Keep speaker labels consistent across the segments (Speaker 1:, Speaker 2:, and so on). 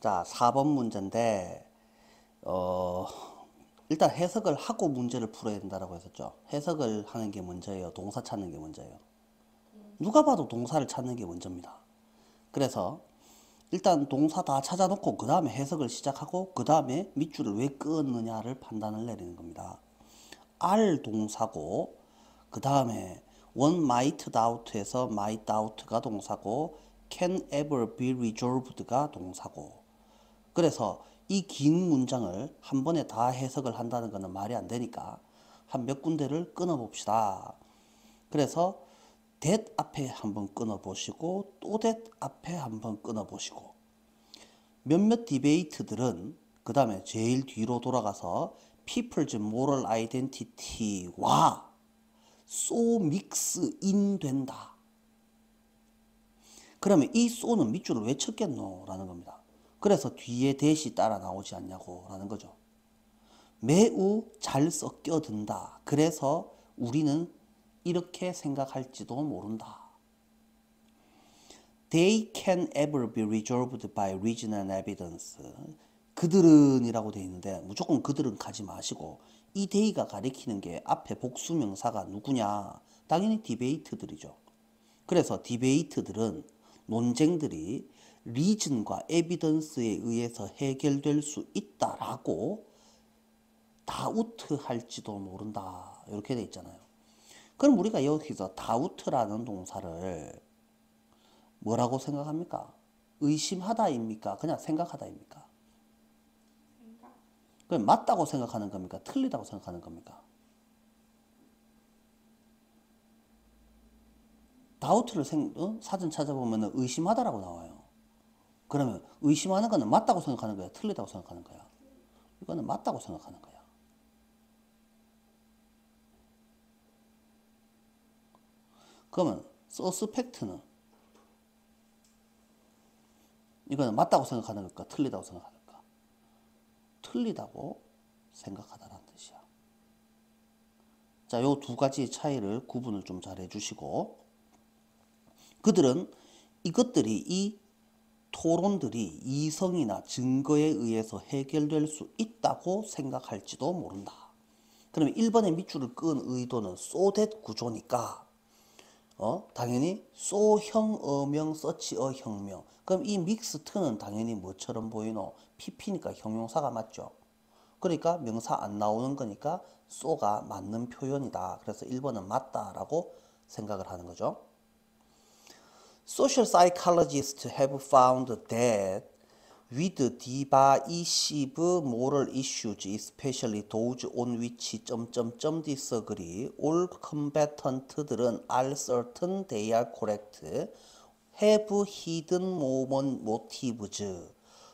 Speaker 1: 자, 4번 문제인데 일단 해석을 하고 문제를 풀어야 된다라고 했었죠. 해석을 하는 게 문제예요. 동사 찾는 게 문제예요. 누가 봐도 동사를 찾는 게 문제입니다. 그래서 일단 동사 다 찾아놓고 그 다음에 해석을 시작하고 그 다음에 밑줄을 왜 끊느냐를 판단을 내리는 겁니다. are 동사고 그 다음에 one might doubt에서 might doubt가 동사고 can ever be resolved가 동사고, 그래서 이 긴 문장을 한 번에 다 해석을 한다는 것은 말이 안 되니까 한 몇 군데를 끊어 봅시다. 그래서 that 앞에 한번 끊어 보시고 또 that 앞에 한번 끊어 보시고, 몇몇 디베이트들은 그 다음에 제일 뒤로 돌아가서 people's moral identity와 so mix in 된다. 그러면 이 so는 밑줄을 왜 쳤겠노? 라는 겁니다. 그래서 뒤에 that이 따라 나오지 않냐고 라는 거죠. 매우 잘 섞여 든다. 그래서 우리는 이렇게 생각할지도 모른다. They can ever be resolved by reason and evidence. 그들은 이라고 되어 있는데 무조건 그들은 가지 마시고, 이 they가 가리키는 게 앞에 복수명사가 누구냐? 당연히 디베이트들이죠. 그래서 디베이트들은, 논쟁들이 리즌과 에비던스에 의해서 해결될 수 있다라고 다우트 할지도 모른다. 이렇게 돼 있잖아요. 그럼 우리가 여기서 다우트라는 동사를 뭐라고 생각합니까? 의심하다입니까? 그냥 생각하다입니까? 그럼 맞다고 생각하는 겁니까? 틀리다고 생각하는 겁니까? 다우트를 사전 찾아보면 의심하다라고 나와요. 그러면 의심하는 거는 맞다고 생각하는 거야? 틀리다고 생각하는 거야? 이거는 맞다고 생각하는 거야. 그러면 서스펙트는 이거는 맞다고 생각하는 걸까? 틀리다고 생각하는 걸까? 틀리다고 생각하다라는 뜻이야. 자, 요 두 가지 차이를 구분을 좀 잘 해주시고, 그들은 이것들이, 이 토론들이 이성이나 증거에 의해서 해결될 수 있다고 생각할지도 모른다. 그러면 1번의 밑줄을 끈 의도는 so that 구조니까 당연히 so형 어명 서치어 형명. 그럼 이 믹스트는 당연히 뭐처럼 보이노? pp니까 형용사가 맞죠. 그러니까 명사 안 나오는 거니까 so가 맞는 표현이다. 그래서 1번은 맞다라고 생각을 하는 거죠. Social psychologists have found that with divisive moral issues, especially those on which disagree, all combatant들은 are certain they are correct, have hidden motives.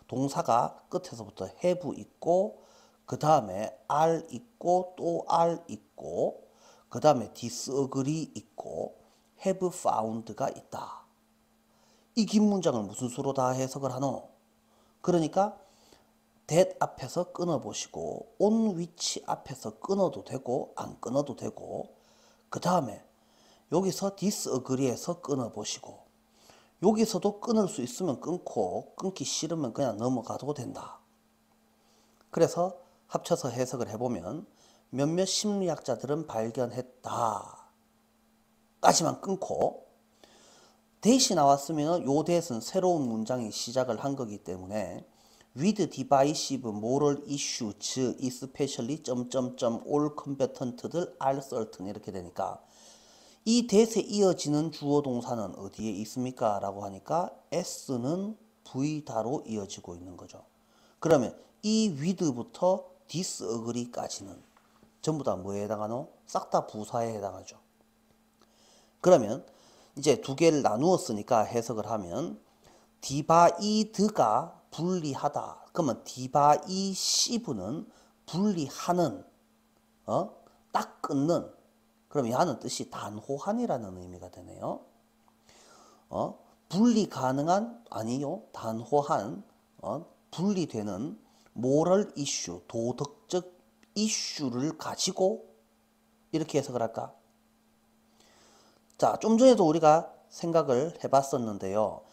Speaker 1: 동사가 끝에서부터 have 있고 그 다음에 are 있고 또 are 있고 그 다음에 disagree 있고 have found가 있다. 이 긴 문장을 무슨 수로 다 해석을 하노? 그러니까 that 앞에서 끊어보시고 on which 앞에서 끊어도 되고 안 끊어도 되고, 그 다음에 여기서 disagree에서 끊어보시고, 여기서도 끊을 수 있으면 끊고 끊기 싫으면 그냥 넘어가도 된다. 그래서 합쳐서 해석을 해보면 몇몇 심리학자들은 발견했다 까지만 끊고, that이 나왔으면 요 that은 새로운 문장이 시작을 한 거기 때문에 with divisive moral issues, especially all combatant들 are certain 이렇게 되니까 이 that에 이어지는 주어 동사는 어디에 있습니까? 라고 하니까 s는 v다로 이어지고 있는 거죠. 그러면 이 with부터 disagree까지는 전부 다 뭐에 해당하노? 싹 다 부사에 해당하죠. 그러면 이제 두 개를 나누었으니까 해석을 하면 디바이드가 분리하다. 그러면 디바이시브는 분리하는, 딱 끊는. 그럼 이 하는 뜻이 단호한이라는 의미가 되네요. 분리 가능한 아니요. 단호한, 분리되는 모럴 이슈, 도덕적 이슈를 가지고 이렇게 해석을 할까? 자, 좀 전에도 우리가 생각을 해봤었는데요.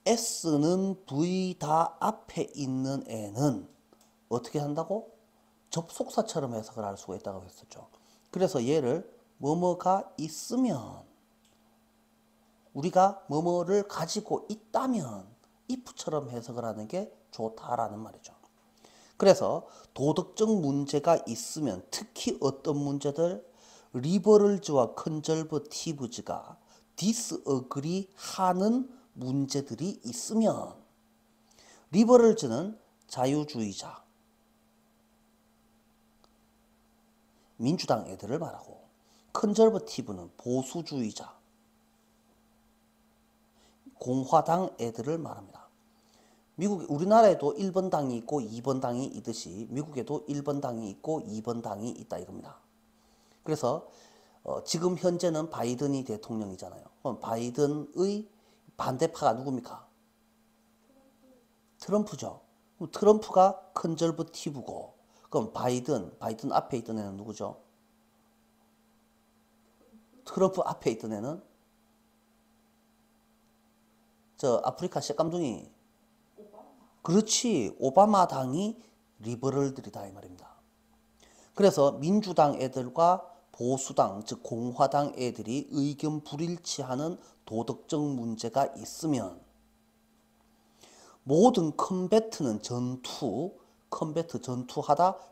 Speaker 1: S는 V 다 앞에 있는 애는 어떻게 한다고? 접속사처럼 해석을 할 수가 있다고 했었죠. 그래서 얘를 뭐뭐가 있으면, 우리가 뭐뭐를 가지고 있다면 if처럼 해석을 하는 게 좋다라는 말이죠. 그래서 도덕적 문제가 있으면 특히 어떤 문제들, 리버럴즈와 컨저버티브즈가 디스어그리 하는 문제들이 있으면, 리버럴즈는 자유주의자, 민주당 애들을 말하고, 컨저버티브는 보수주의자, 공화당 애들을 말합니다. 우리나라에도 1번 당이 있고 2번 당이 있듯이 미국에도 1번 당이 있고 2번 당이 있다 이겁니다. 그래서 지금 현재는 바이든이 대통령이잖아요. 그럼 바이든의 반대파가 누굽니까? 트럼프죠. 그럼 트럼프가 컨저버티브고, 그럼 바이든 앞에 있던 애는 누구죠? 트럼프 앞에 있던 애는 저 아프리카 새kam둥이, 그렇지, 오바마 당이 리버럴들이다 이 말입니다. 그래서 민주당 애들과 보수당, 즉 공화당 애들이 의견 불일치하는 도덕적 문제가 있으면, 모든 컴배트는 전투하다,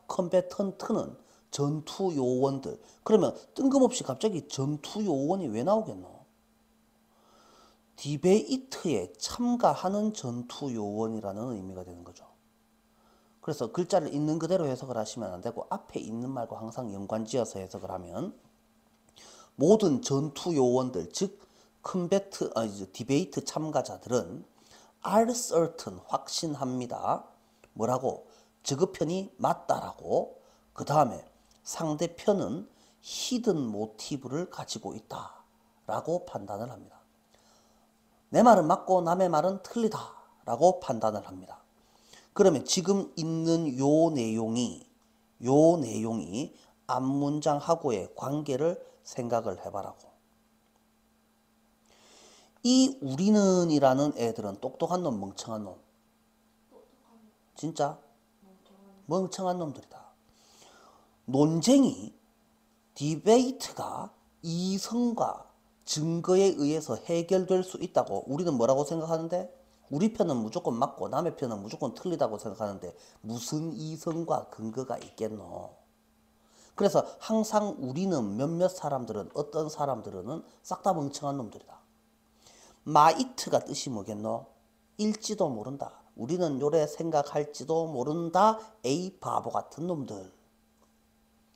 Speaker 1: 컴배턴트는 전투 요원들. 그러면 뜬금없이 갑자기 전투 요원이 왜 나오겠노? 디베이트에 참가하는 전투 요원이라는 의미가 되는 거죠. 그래서 글자를 있는 그대로 해석을 하시면 안 되고 앞에 있는 말과 항상 연관지어서 해석을 하면, 모든 전투 요원들, 즉 디베이트 참가자들은 are certain, 확신합니다. 뭐라고? 저그편이 맞다라고. 그 다음에 상대편은 hidden motive를 가지고 있다라고 판단을 합니다. 내 말은 맞고 남의 말은 틀리다라고 판단을 합니다. 그러면 지금 있는 요 내용이 앞문장하고의 관계를 생각을 해봐라고. 이 우리는이라는 애들은 똑똑한 놈, 멍청한 놈? 진짜 멍청한 놈들이다. 논쟁이, 디베이트가 이성과 증거에 의해서 해결될 수 있다고 우리는 뭐라고 생각하는데, 우리 편은 무조건 맞고 남의 편은 무조건 틀리다고 생각하는데 무슨 이성과 근거가 있겠노? 그래서 항상 우리는 몇몇 사람들은, 어떤 사람들은 싹 다 멍청한 놈들이다. 마이트가 뜻이 뭐겠노? 일지도 모른다. 우리는 요래 생각할지도 모른다. 에이 바보 같은 놈들.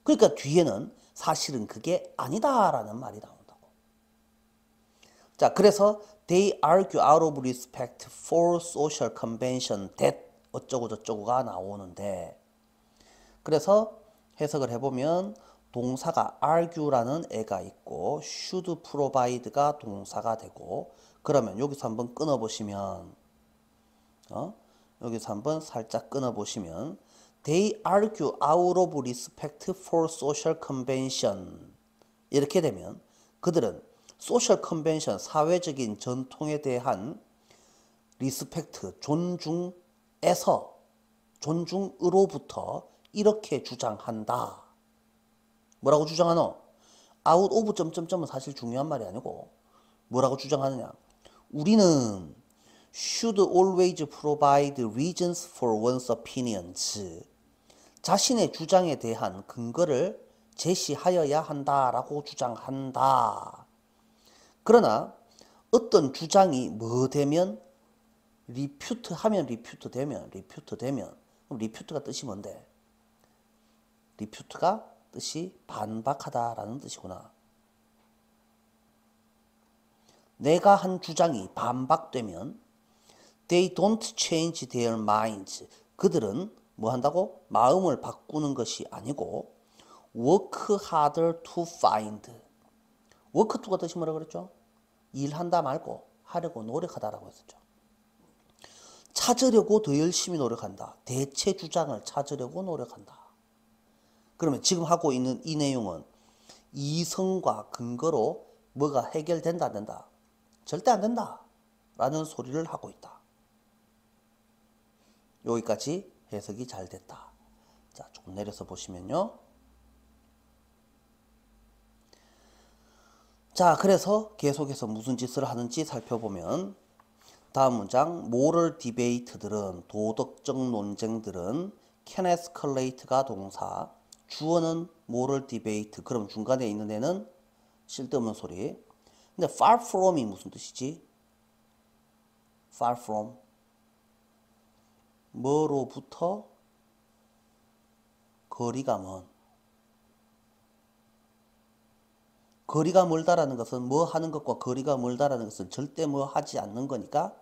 Speaker 1: 그러니까 뒤에는 사실은 그게 아니다라는 말이 나온다고. 자, 그래서 they argue out of respect for social convention that 어쩌고 저쩌고가 나오는데, 그래서 해석을 해보면 동사가 argue라는 애가 있고 should provide가 동사가 되고, 그러면 여기서 한번 끊어보시면 여기서 한번 살짝 끊어보시면 they argue out of respect for social convention 이렇게 되면 그들은 social convention, 사회적인 전통에 대한 respect, 존중으로부터 이렇게 주장한다. 뭐라고 주장하노? out of 점점점은 사실 중요한 말이 아니고 뭐라고 주장하느냐? 우리는 should always provide reasons for one's opinions. 자신의 주장에 대한 근거를 제시하여야 한다라고 주장한다. 그러나 어떤 주장이 뭐 되면, refute 하면 refute 되면, 그럼 refute가 뜻이 뭔데? refute가 뜻이 반박하다라는 뜻이구나. 내가 한 주장이 반박되면 they don't change their minds. 그들은 뭐 한다고? 마음을 바꾸는 것이 아니고 work harder to find. work to가 뜻이 뭐라 그랬죠? 일한다 말고 하려고 노력하다라고 했었죠. 찾으려고 더 열심히 노력한다. 대체 주장을 찾으려고 노력한다. 그러면 지금 하고 있는 이 내용은 이성과 근거로 뭐가 해결된다 안 된다? 절대 안 된다. 라는 소리를 하고 있다. 여기까지 해석이 잘 됐다. 자, 조금 내려서 보시면요. 자, 그래서 계속해서 무슨 짓을 하는지 살펴보면 다음 문장, moral debate들은 도덕적 논쟁들은 can escalate가 동사, 주어는 moral debate, 그럼 중간에 있는 애는 쓸데없는 소리. 근데 far from이 무슨 뜻이지? far from 뭐로부터 거리가 먼. 거리가 멀다라는 것은 뭐 하는 것과 거리가 멀다라는 것은 절대 뭐 하지 않는 거니까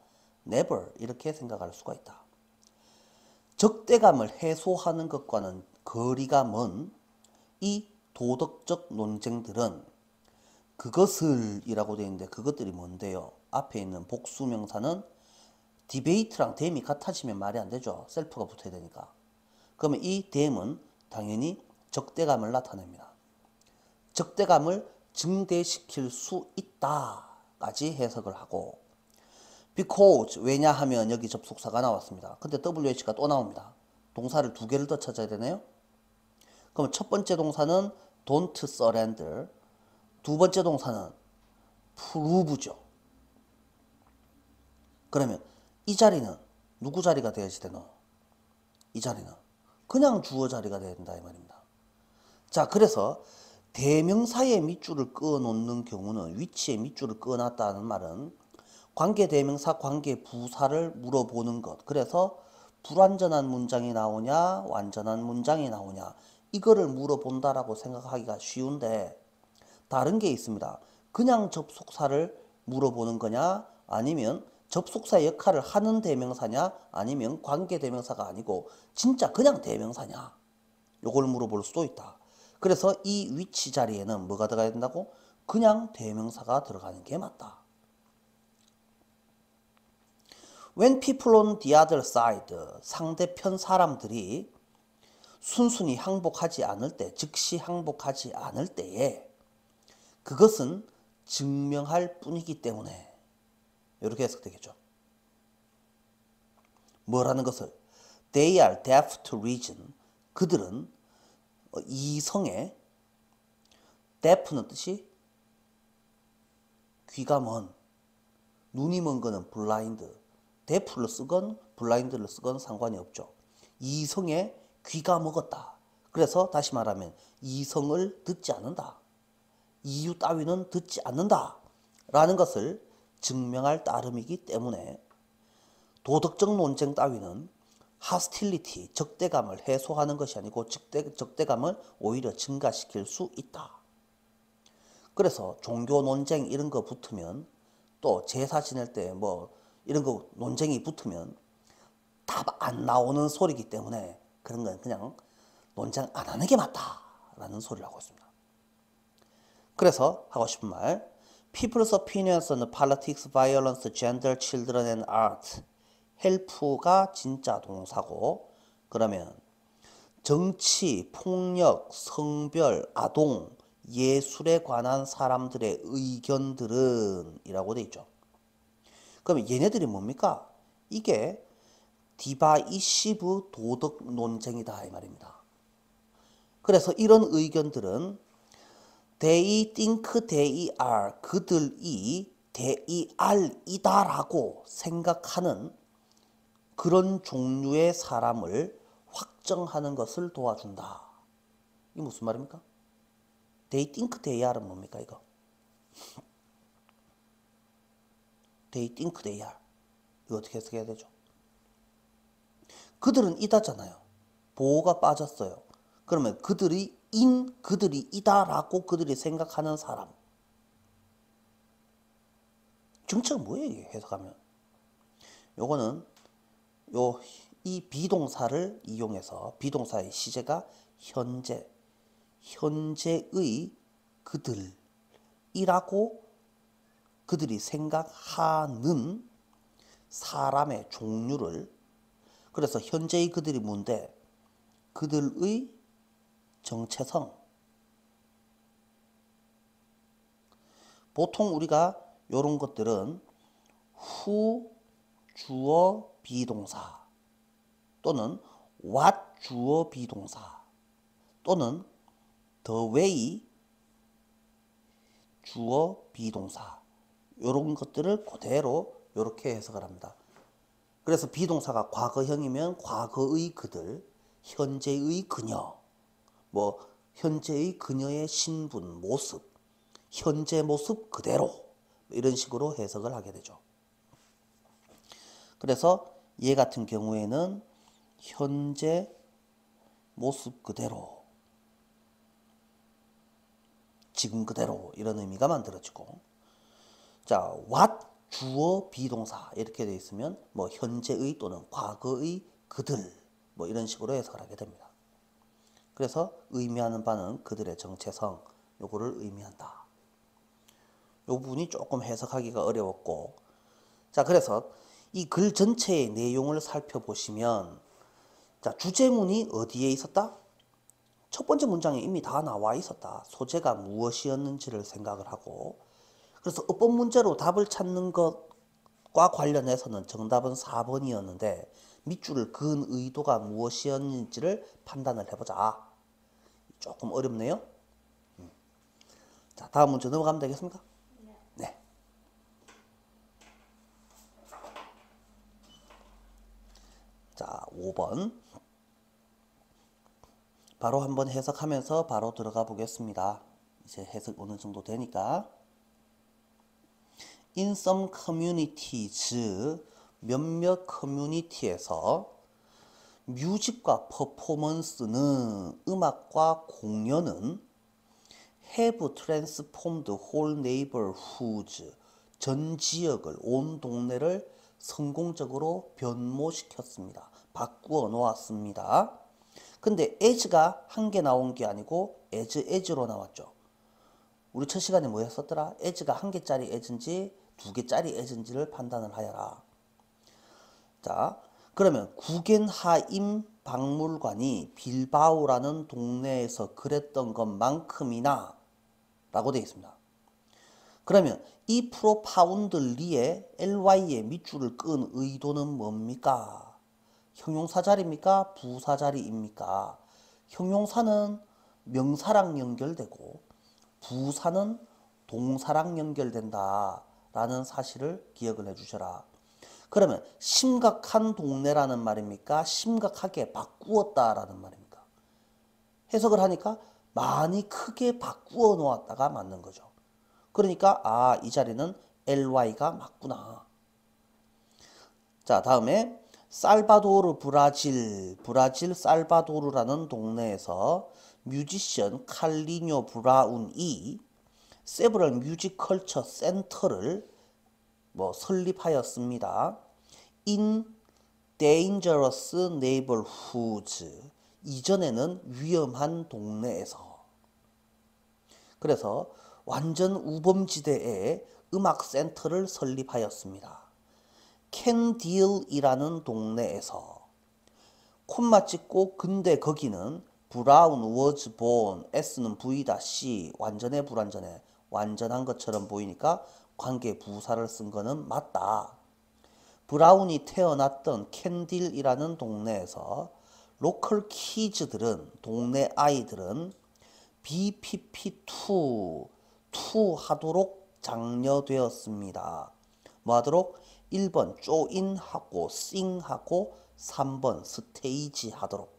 Speaker 1: never 이렇게 생각할 수가 있다. 적대감을 해소하는 것과는 거리가 먼 이 도덕적 논쟁들은 그것을 이라고 되어 있는데 그것들이 뭔데요? 앞에 있는 복수명사는 디베이트랑 댐이 같아지면 말이 안 되죠. 셀프가 붙어야 되니까. 그러면 이 댐은 당연히 적대감을 나타냅니다. 적대감을 증대시킬 수 있다까지 해석을 하고 because 왜냐하면 여기 접속사가 나왔습니다. 근데 WH가 또 나옵니다. 동사를 두 개를 더 찾아야 되네요. 그럼 첫 번째 동사는 don't surrender, 두 번째 동사는 prove죠. 그러면 이 자리는 누구 자리가 되어야지 되노? 이 자리는 그냥 주어 자리가 되어야 된다 이 말입니다. 자, 그래서 대명사의 밑줄을 그어 놓는 경우는 위치의 밑줄을 그어 놨다는 말은 관계 대명사, 관계 부사를 물어보는 것. 그래서 불완전한 문장이 나오냐, 완전한 문장이 나오냐, 이거를 물어본다라고 생각하기가 쉬운데 다른 게 있습니다. 그냥 접속사를 물어보는 거냐, 아니면 접속사 역할을 하는 대명사냐, 아니면 관계 대명사가 아니고 진짜 그냥 대명사냐, 요걸 물어볼 수도 있다. 그래서 이 위치 자리에는 뭐가 들어가야 된다고? 그냥 대명사가 들어가는 게 맞다. When people on the other side, 상대편 사람들이 순순히 항복하지 않을 때, 즉시 항복하지 않을 때에 그것은 증명할 뿐이기 때문에 이렇게 해석되겠죠. 뭐라는 것을 They are deaf to reason. 그들은 이성에 deaf는 뜻이 귀가 먼, 눈이 먼 거는 blind, deaf를 쓰건 blind를 쓰건 상관이 없죠. 이성에 귀가 먹었다. 그래서 다시 말하면 이성을 듣지 않는다. 이유 따위는 듣지 않는다. 라는 것을 증명할 따름이기 때문에 도덕적 논쟁 따위는 hostility, 적대감을 해소하는 것이 아니고 적대감을 오히려 증가시킬 수 있다. 그래서 종교 논쟁 이런 거 붙으면 또 제사 지낼 때 뭐 이런 거 논쟁이 붙으면 답 안 나오는 소리이기 때문에 그런 건 그냥 논쟁 안 하는 게 맞다라는 소리를 하고 있습니다. 그래서 하고 싶은 말, People's opinions on politics, violence, gender, children and art. help가 진짜 동사고, 그러면 정치, 폭력, 성별, 아동, 예술에 관한 사람들의 의견들은 이라고 돼 있죠. 그러면 얘네들이 뭡니까? 이게 디바이시브 도덕 논쟁이다 이 말입니다. 그래서 이런 의견들은 they think they are, 그들이 they are이다 라고 생각하는 그런 종류의 사람을 확정하는 것을 도와준다. 이게 무슨 말입니까? They think they are는 뭡니까 이거? They think they are. 이거 어떻게 해석해야 되죠? 그들은 이다잖아요. 보호가 빠졌어요. 그러면 그들이 그들이 이다라고 그들이 생각하는 사람. 정체가 뭐예요 이게 해석하면? 요거는 이 비동사를 이용해서 비동사의 시제가 현재의 그들이라고 그들이 생각하는 사람의 종류를, 그래서 현재의 그들이 뭔데? 그들의 정체성. 보통 우리가 이런 것들은 who 주어 비동사 또는 what 주어 비동사 또는 the way 주어 비동사 이런 것들을 그대로 이렇게 해석을 합니다. 그래서 비동사가 과거형이면 과거의 그들, 현재의 그녀, 뭐 현재의 그녀의 신분, 모습, 현재 모습 그대로 이런 식으로 해석을 하게 되죠. 그래서 얘 같은 경우에는 현재 모습 그대로, 지금 그대로 이런 의미가 만들어지고, 자, what 주어 비동사 이렇게 되어 있으면 뭐 현재의 또는 과거의 그들 뭐 이런 식으로 해석을 하게 됩니다. 그래서 의미하는 바는 그들의 정체성 요거를 의미한다. 요 부분이 조금 해석하기가 어려웠고, 자, 그래서 이 글 전체의 내용을 살펴보시면, 자, 주제문이 어디에 있었다? 첫 번째 문장에 이미 다 나와 있었다. 소재가 무엇이었는지를 생각을 하고, 그래서 어법 문제로 답을 찾는 것과 관련해서는 정답은 4번이었는데 밑줄을 그은 의도가 무엇이었는지를 판단을 해보자. 조금 어렵네요. 자, 다음 문제 넘어가면 되겠습니까? 네. 자, 5번. 바로 한번 해석하면서 바로 들어가 보겠습니다. 이제 해석 어느 정도 되니까. In some communities, 몇몇 커뮤니티에서 뮤직과 퍼포먼스는, 음악과 공연은 have transformed whole neighborhoods, 전 지역을, 온 동네를 성공적으로 변모시켰습니다. 바꾸어 놓았습니다. 근데 as가 한 개 나온 게 아니고 as로 나왔죠. 우리 첫 시간에 뭐 했었더라? as가 한 개짜리 as인지 두 개짜리 as인지를 판단을 하여라. 자, 그러면 구겐하임 박물관이 빌바오라는 동네에서 그랬던 것만큼이나 라고 되어 있습니다. 그러면 이 프로파운들리에 ly의 밑줄을 끈 의도는 뭡니까? 형용사 자리입니까? 부사 자리입니까? 형용사는 명사랑 연결되고 부사는 동사랑 연결된다 라는 사실을 기억을 해주셔라. 그러면 심각한 동네라는 말입니까? 심각하게 바꾸었다 라는 말입니까? 해석을 하니까 많이 크게 바꾸어 놓았다가 맞는 거죠. 그러니까 아, 이 자리는 ly가 맞구나. 자, 다음에 살바도르 브라질 살바도르라는 동네에서 뮤지션 칼리뇨 브라운이 세브럴 뮤직 컬처 센터를 설립하였습니다. In dangerous neighborhoods, 이전에는 위험한 동네에서. 그래서 완전 우범지대에 음악 센터를 설립하였습니다. 캔딜이라는 동네에서. 콤마 찍고 근데 거기는 브라운 was born, s는 v다, c 완전해 불완전해, 완전한 것처럼 보이니까 관계 부사를 쓴 거는 맞다. 브라운이 태어났던 캔딜이라는 동네에서 로컬 키즈들은, 동네 아이들은 BPP2 하도록 장려되었습니다. 뭐 하도록? 1번 조인하고 싱하고 3번 스테이지 하도록.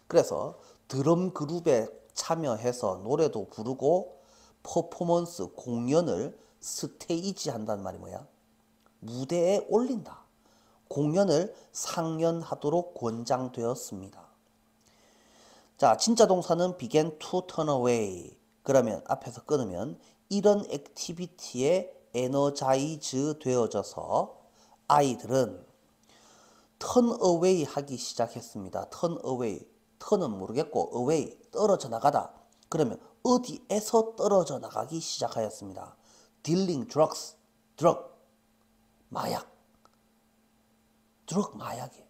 Speaker 1: 그래서 드럼 그룹에 참여해서 노래도 부르고 퍼포먼스 공연을 스테이지 한다는 말이 뭐야? 무대에 올린다. 공연을 상연하도록 권장되었습니다. 자, 진짜 동사는 began to turn away. 그러면 앞에서 끊으면 이런 액티비티에 에너자이즈 되어져서 아이들은 turn away 하기 시작했습니다. turn away. turn은 모르겠고 away, 떨어져 나가다. 그러면 어디에서 떨어져 나가기 시작하였습니다. dealing drugs, drug, 마약. drug, 마약이에요.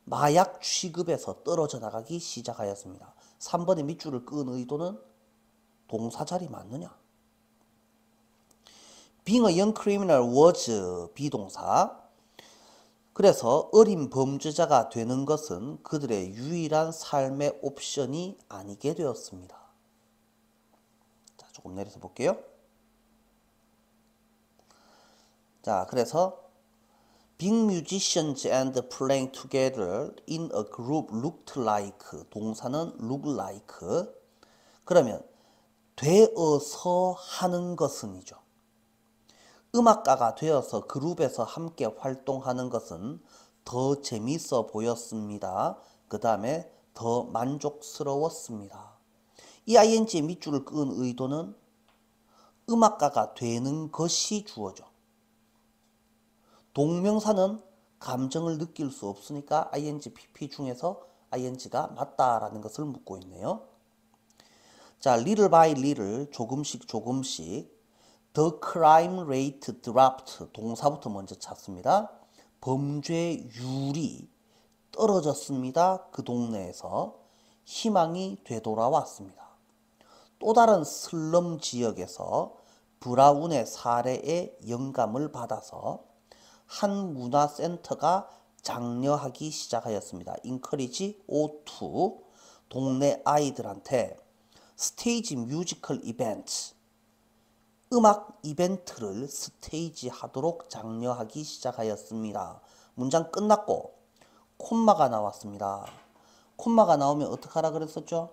Speaker 1: 마약 취급에서 떨어져 나가기 시작하였습니다. 3번의 밑줄을 끈 의도는 동사 자리 맞느냐? being a young criminal was 비동사. 그래서 어린 범죄자가 되는 것은 그들의 유일한 삶의 옵션이 아니게 되었습니다. 자, 조금 내려서 볼게요. 자, 그래서 being musicians and playing together in a group looked like 동사는 look like 그러면 되어서 하는 것은이죠. 음악가가 되어서 그룹에서 함께 활동하는 것은 더 재밌어 보였습니다. 그 다음에 더 만족스러웠습니다. 이 ing의 밑줄을 끄은 의도는 음악가가 되는 것이 주어져. 동명사는 감정을 느낄 수 없으니까 ing, pp 중에서 ing가 맞다라는 것을 묻고 있네요. 자, little by little, 조금씩 조금씩 The crime rate dropped. 동사부터 먼저 찾습니다. 범죄율이 떨어졌습니다. 그 동네에서 희망이 되돌아왔습니다. 또 다른 슬럼 지역에서 브라운의 사례에 영감을 받아서 한 문화센터가 장려하기 시작하였습니다. encourage O2 동네 아이들한테 스테이지 뮤지컬 이벤트 음악 이벤트를 스테이지 하도록 장려하기 시작하였습니다. 문장 끝났고 콤마가 나왔습니다. 콤마가 나오면 어떻게 하라 그랬었죠?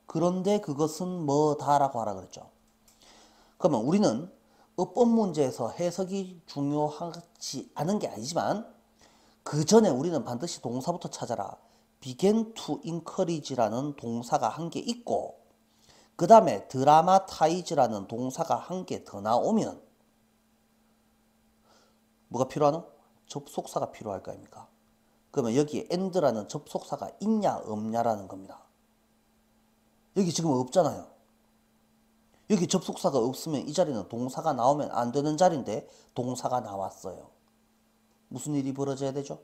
Speaker 1: 그런데 그것은 뭐다라고 하라 그랬죠. 그러면 우리는 어법 문제에서 해석이 중요하지 않은 게 아니지만 그 전에 우리는 반드시 동사부터 찾아라. began to encourage라는 동사가 한 개 있고 그 다음에 드라마타이즈라는 동사가 한 개 더 나오면 뭐가 필요하노? 접속사가 필요할 거 아닙니까? 그러면 여기에 and라는 접속사가 있냐 없냐라는 겁니다. 여기 지금 없잖아요. 여기 접속사가 없으면 이 자리는 동사가 나오면 안 되는 자리인데 동사가 나왔어요. 무슨 일이 벌어져야 되죠?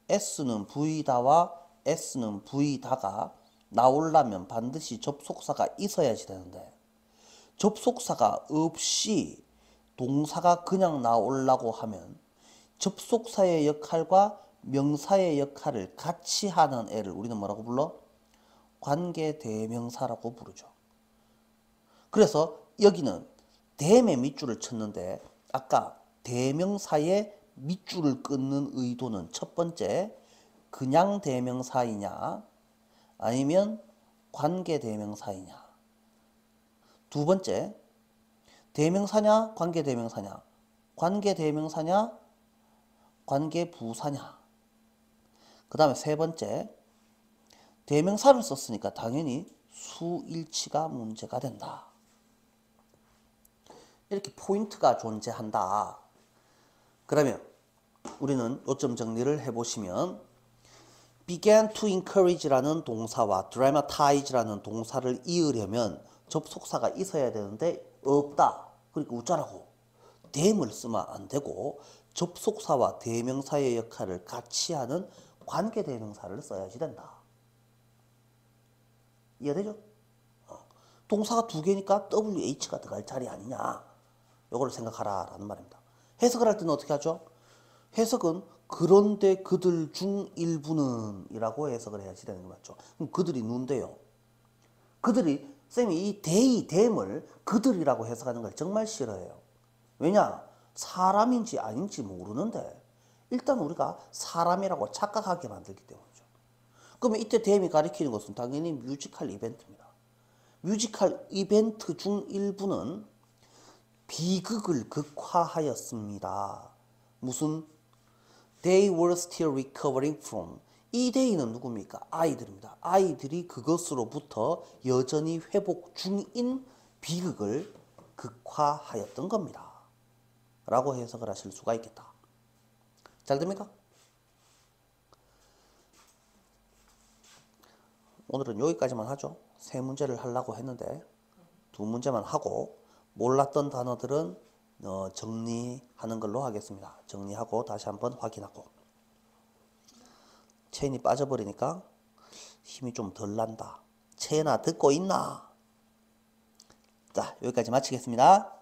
Speaker 1: S는 V다와 S는 V다가 나오려면 반드시 접속사가 있어야지 되는데 접속사가 없이 동사가 그냥 나오려고 하면 접속사의 역할과 명사의 역할을 같이 하는 애를 우리는 뭐라고 불러? 관계대명사라고 부르죠. 그래서 여기는 대의 밑줄을 쳤는데 아까 대명사의 밑줄을 끊는 의도는 첫 번째 그냥 대명사이냐 아니면 관계대명사이냐 두 번째 대명사냐 관계대명사냐 관계대명사냐 관계부사냐 그 다음에 세 번째 대명사를 썼으니까 당연히 수일치가 문제가 된다. 이렇게 포인트가 존재한다. 그러면 우리는 요점 정리를 해보시면 began to encourage라는 동사와 dramatize라는 동사를 이으려면 접속사가 있어야 되는데 없다. 그러니까 웃자라고 them을 쓰면 안 되고 접속사와 대명사의 역할을 같이 하는 관계대명사를 써야지 된다. 이해되죠? 동사가 두 개니까 WH가 들어갈 자리 아니냐. 요거를 생각하라 라는 말입니다. 해석을 할 때는 어떻게 하죠? 해석은 그런데 그들 중 일부는 이라고 해석을 해야지 되는 거 맞죠? 그럼 그들이 누군데요? 그들이 쌤이 이 they, them을 그들이라고 해석하는 걸 정말 싫어해요. 왜냐? 사람인지 아닌지 모르는데 일단 우리가 사람이라고 착각하게 만들기 때문이죠. 그러면 이때 them이 가리키는 것은 당연히 뮤지컬 이벤트입니다. 뮤지컬 이벤트 중 일부는 비극을 극화하였습니다. 무슨 They were still recovering from. 이 they는 누굽니까? 아이들입니다. 아이들이 그것으로부터 여전히 회복 중인 비극을 극화하였던 겁니다. 라고 해석을 하실 수가 있겠다. 잘 됩니까? 오늘은 여기까지만 하죠. 세 문제를 하려고 했는데 두 문제만 하고 몰랐던 단어들은 정리하는 걸로 하겠습니다. 정리하고 다시 한번 확인하고 체인이 빠져버리니까 힘이 좀 덜 난다. 체인아 듣고 있나? 자, 여기까지 마치겠습니다.